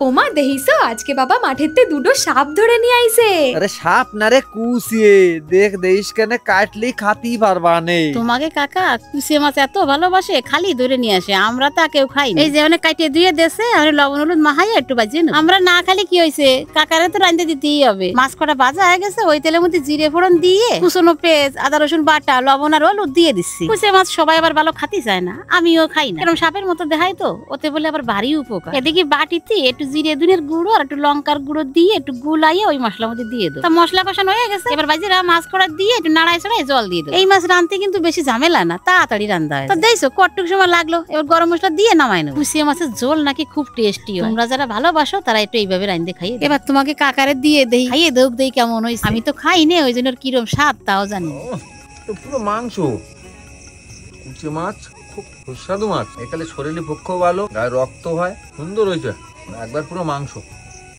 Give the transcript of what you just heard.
ওমা দেখিছো আজকে বাবা মাঠেতে দুটো সাপ ধরে নিয়ে আইছে। আরে সাপ না রে কুসিয়ে, দেখ দেখিস কেন কাটলি খাতি পারবা নে। তোমাকে কাকা কুসিয়ে মাছ এত ভালোবাসে, খালি ধরে নিয়ে আসে, আমরা তা কেউ খাই না। এই যে অনেক কাটিয়ে দিয়ে দেশে আমি লবণ হলুদ মাহাই একটু বাজিয়ে নেব। আমরা না খালি কি হয়েছে, কাকারে তো রাঁধতে দিতেই হবে। মাছ কটা ভাজা হয়ে গেছে, ওই তেলের মধ্যে জিরে ফোড়ন দিয়ে কুচনো পেঁয়াজ আদা রসুন বাটা লবণ আর হলুদ দিয়ে দিচ্ছি। কুসিয়ে মাছ সবাই আবার ভালো খাতি চায় না, আমিও খাই না, এরকম সাপের মতো দেখাই তো, ওতে বলে আবার ভারী উপকার। এদিকে বাটিতে একটু জিরে ধনের গুঁড়ো আর একটু লঙ্কার গুঁড়ো দিয়ে একটু গুলাইয়ে ওই মশলার মধ্যে দিয়ে দেবো। তা মশলা কষানো হয়ে গেছে, এবার বাজিরা মাছ কড়া দিয়ে একটু নাড়াই চড়াই জল দিয়ে দেবো। এই মাছ রাঁধতে কিন্তু বেশি ঝামেলা না, তাড়াতাড়ি রান্না হয়। তো দেখছো কতটুকু সময় লাগলো, এবার গরম মশলা দিয়ে নামাই নেবো। কুসিয়ে মাছের ঝোল নাকি খুব টেস্টি হয়, তোমরা যারা ভালোবাসো তারা একটু এইভাবে রাঁধতে খাইয়ে। এবার তোমাকে কাকারে দিয়ে দেই, খাইয়ে দেখ দেই কেমন হয়েছে। আমি তো খাই নে, ওই জন্য কিরম স্বাদ তাও জানি। পুরো মাংস, কুচি মাছ খুব সুস্বাদু মাছ, এখানে শরীরের পক্ষেও ভালো, গায়ে রক্ত হয়, সুন্দর হয়েছে একবার পুরো মাংস।